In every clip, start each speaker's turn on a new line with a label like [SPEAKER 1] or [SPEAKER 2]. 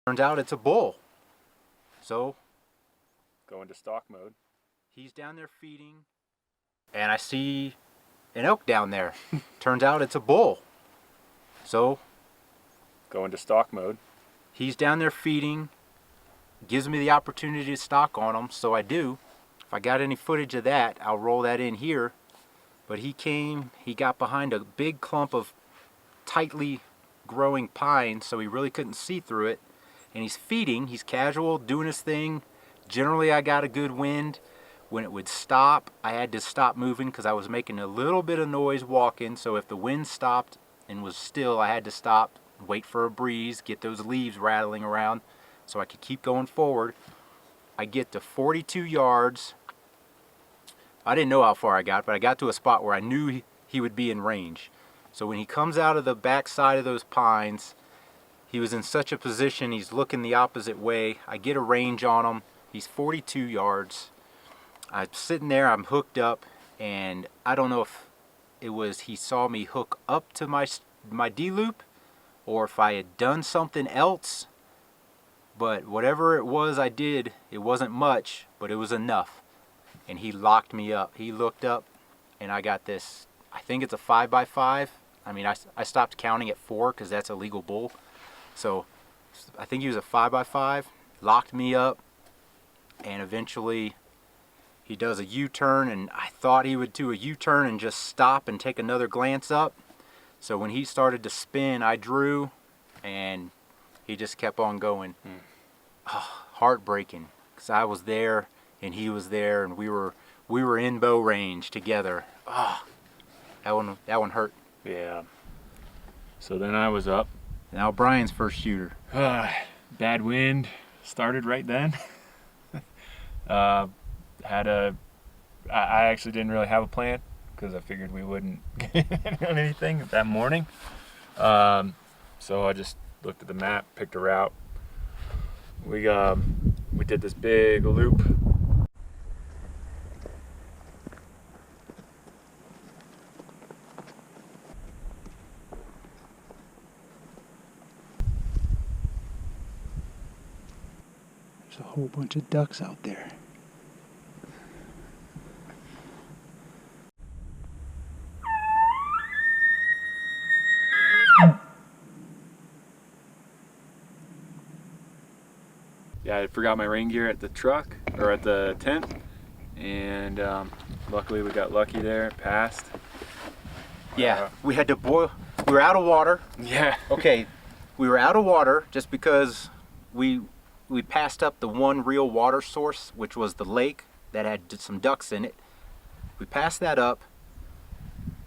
[SPEAKER 1] Turns out it's a bull. So
[SPEAKER 2] go into stalk mode.
[SPEAKER 1] He's down there feeding, and I see an elk down there. Turns out it's a bull. So
[SPEAKER 2] go into stalk mode.
[SPEAKER 1] He's down there feeding, gives me the opportunity to stalk on him, so I do. If I got any footage of that, I'll roll that in here. But he came, he got behind a big clump of tightly growing pines, so he really couldn't see through it. And he's feeding, he's casual, doing his thing. Generally I got a good wind. When it would stop, I had to stop moving because I was making a little bit of noise walking. So if the wind stopped and was still, I had to stop, wait for a breeze, get those leaves rattling around so I could keep going forward. I get to 42 yards. I didn't know how far I got, but I got to a spot where I knew he would be in range. So when he comes out of the back side of those pines, he was in such a position, he's looking the opposite way. I get a range on him. He's 42 yards. I'm sitting there, I'm hooked up, and I don't know if it was he saw me hook up to my D-loop or if I had done something else. But whatever it was I did, it wasn't much, but it was enough. And he locked me up. He looked up, and I got this, I think it's a 5x5. I mean, I stopped counting at 4 because that's a legal bull. So I think he was a 5x5, locked me up, and eventually he does a U-turn, and I thought he would do a U-turn and just stop and take another glance up. So when he started to spin, I drew, and he just kept on going. Oh, heartbreaking, because I was there and he was there, and we were in bow range together. Oh, that one hurt.
[SPEAKER 2] Yeah. So then I was up.
[SPEAKER 1] Now Brian's first shooter.
[SPEAKER 2] Bad wind started right then. I actually didn't really have a plan because I figured we wouldn't get on anything that morning. So I just looked at the map, picked a route. We did this big loop.
[SPEAKER 3] There's a whole bunch of ducks out there.
[SPEAKER 2] Yeah, I forgot my rain gear at the truck, or at the tent, and luckily we got lucky there, it passed.
[SPEAKER 1] Yeah, we had to boil, we were out of water.
[SPEAKER 2] Yeah.
[SPEAKER 1] Okay, we were out of water just because we passed up the one real water source, which was the lake that had some ducks in it. We passed that up.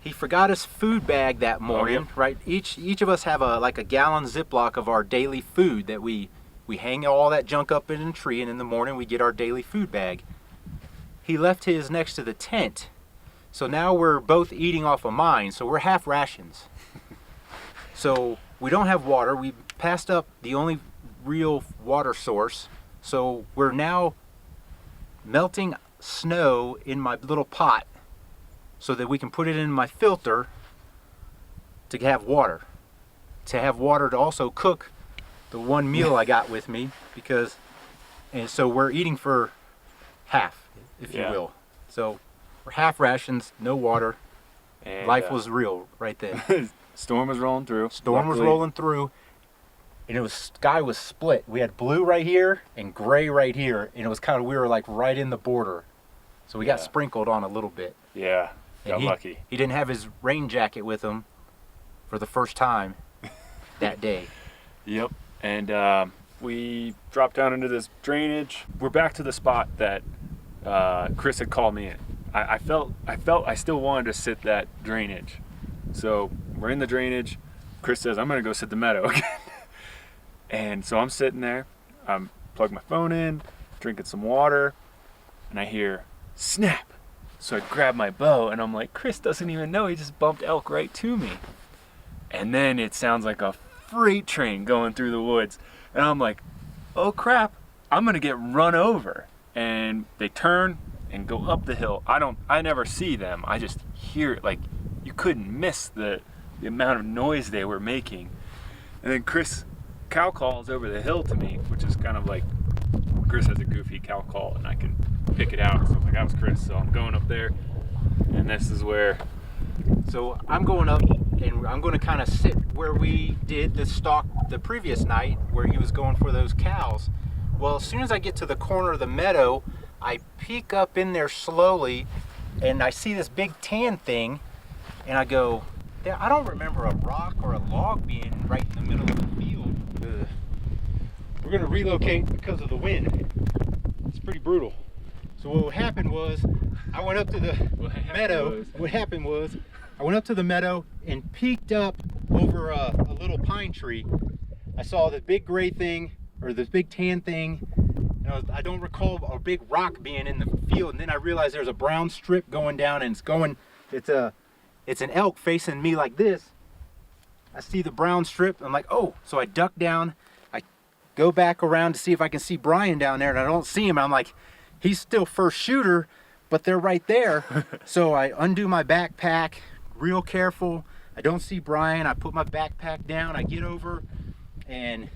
[SPEAKER 1] He forgot his food bag that morning,
[SPEAKER 2] yeah.
[SPEAKER 1] Right? Each of us have like a gallon Ziploc of our daily food that we hang all that junk up in a tree, and in the morning we get our daily food bag. He left his next to the tent. So now we're both eating off of mine, so we're half rations. So we don't have water. We passed up the only real water source. So we're now melting snow in my little pot so that we can put it in my filter to have water. To have water to also cook the one meal I got with me, and so we're eating for half, if you will. So we're half rations, no water. And life was real right then.
[SPEAKER 2] Storm was rolling through.
[SPEAKER 1] Storm was rolling through, and sky was split. We had blue right here and gray right here, and it was kind of, we were like right in the border. So we got sprinkled on a little bit.
[SPEAKER 2] Yeah, got lucky.
[SPEAKER 1] He didn't have his rain jacket with him for the first time that day.
[SPEAKER 2] Yep. And we dropped down into this drainage. We're back to the spot that Chris had called me in. I felt I still wanted to sit that drainage. So we're in the drainage. Chris says, I'm gonna go sit the meadow again. And so I'm sitting there, I'm plugged my phone in, drinking some water, and I hear snap. So I grab my bow and I'm like, Chris doesn't even know, he just bumped elk right to me. And then it sounds like a freight train going through the woods, and I'm like, oh crap, I'm gonna get run over. And they turn and go up the hill. I never see them, I just hear it. Like, you couldn't miss the amount of noise they were making. And then Chris cow calls over the hill to me, which is kind of like, Chris has a goofy cow call and I can pick it out. So I'm like, that was Chris. So I'm going up there, and this is where.
[SPEAKER 1] So I'm going up, and I'm going to kind of sit where we did the stalk the previous night, where he was going for those cows. Well, as soon as I get to the corner of the meadow, I peek up in there slowly, and I see this big tan thing, and I go, I don't remember a rock or a log being right in the middle of the field. Ugh. We're going to relocate because of the wind. It's pretty brutal. So what happened was, I went up to the meadow. What happened was, I went up to the meadow and peeked up over a little pine tree. I saw the big gray thing, or this big tan thing. And I don't recall a big rock being in the field. And then I realized there's a brown strip going down, and it's an elk facing me like this. I see the brown strip. I'm like, oh, so I duck down. I go back around to see if I can see Brian down there, and I don't see him. I'm like, he's still first shooter, but they're right there. So I undo my backpack, real careful. I don't see Brian. I put my backpack down. I get over, and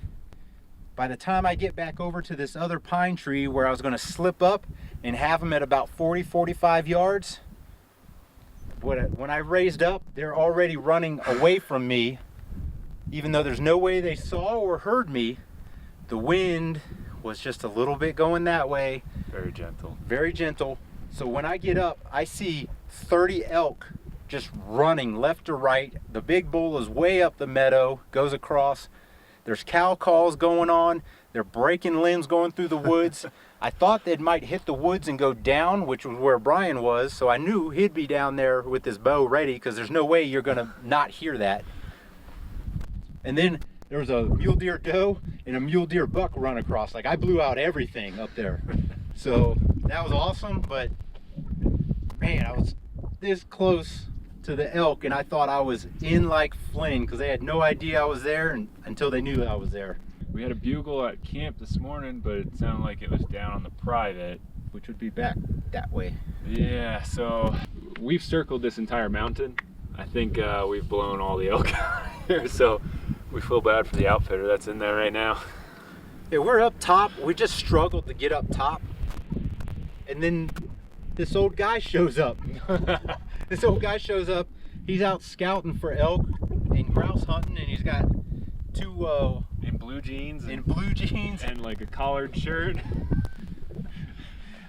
[SPEAKER 1] by the time I get back over to this other pine tree where I was going to slip up and have them at about 40-45 yards, when I raised up, they're already running away from me. Even though there's no way they saw or heard me, the wind was just a little bit going that way.
[SPEAKER 2] Very gentle.
[SPEAKER 1] Very gentle. So when I get up, I see 30 elk just running left to right. The big bull is way up the meadow, goes across. There's cow calls going on. They're breaking limbs going through the woods. I thought they might hit the woods and go down, which was where Brian was. So I knew he'd be down there with his bow ready, because there's no way you're going to not hear that. And then there was a mule deer doe and a mule deer buck run across. Like, I blew out everything up there. So that was awesome, but man, I was this close to the elk, and I thought I was in like Flynn, because they had no idea I was there until they knew I was there.
[SPEAKER 2] We had a bugle at camp this morning, but it sounded like it was down on the private,
[SPEAKER 1] Which would be back that way.
[SPEAKER 2] Yeah, so we've circled this entire mountain. I think we've blown all the elk out here, so we feel bad for the outfitter that's in there right now.
[SPEAKER 1] Yeah, we're up top. We just struggled to get up top. And then this old guy shows up. This old guy shows up. He's out scouting for elk and grouse hunting, and he's got two
[SPEAKER 2] in blue jeans and like a collared shirt.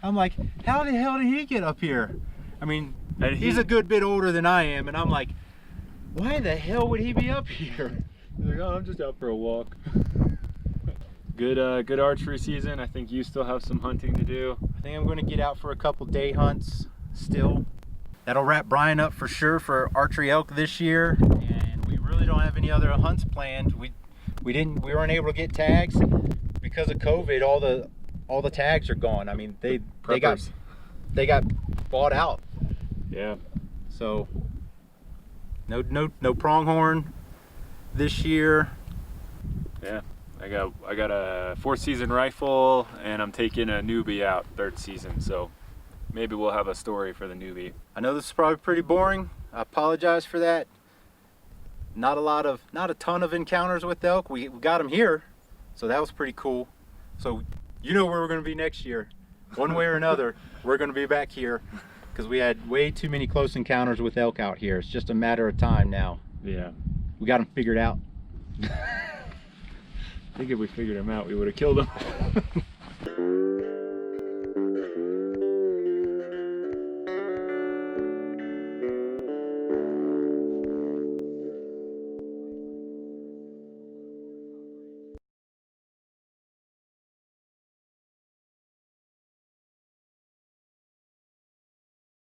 [SPEAKER 1] I'm like, how the hell did he get up here? I mean,
[SPEAKER 2] And
[SPEAKER 1] he's a good bit older than I am, and I'm like, why the hell would he be up here?
[SPEAKER 2] He's like, oh, I'm just out for a walk. Good archery season. I think you still have some hunting to do.
[SPEAKER 1] I think I'm going to get out for a couple day hunts still. That'll wrap Brian up for sure for archery elk this year, and we really don't have any other hunts planned. We weren't able to get tags because of COVID. All the tags are gone. I mean, they got bought out.
[SPEAKER 2] Yeah.
[SPEAKER 1] So no pronghorn this year.
[SPEAKER 2] Yeah. I got a 4th season rifle, and I'm taking a newbie out 3rd season, so maybe we'll have a story for the newbie.
[SPEAKER 1] I know this is probably pretty boring. I apologize for that. Not a ton of encounters with elk. We got them here, so that was pretty cool. So you know where we're going to be next year. One way or another, we're going to be back here, because we had way too many close encounters with elk out here. It's just a matter of time now.
[SPEAKER 2] Yeah.
[SPEAKER 1] We got them figured out.
[SPEAKER 2] I think if we figured them out, we would have killed them.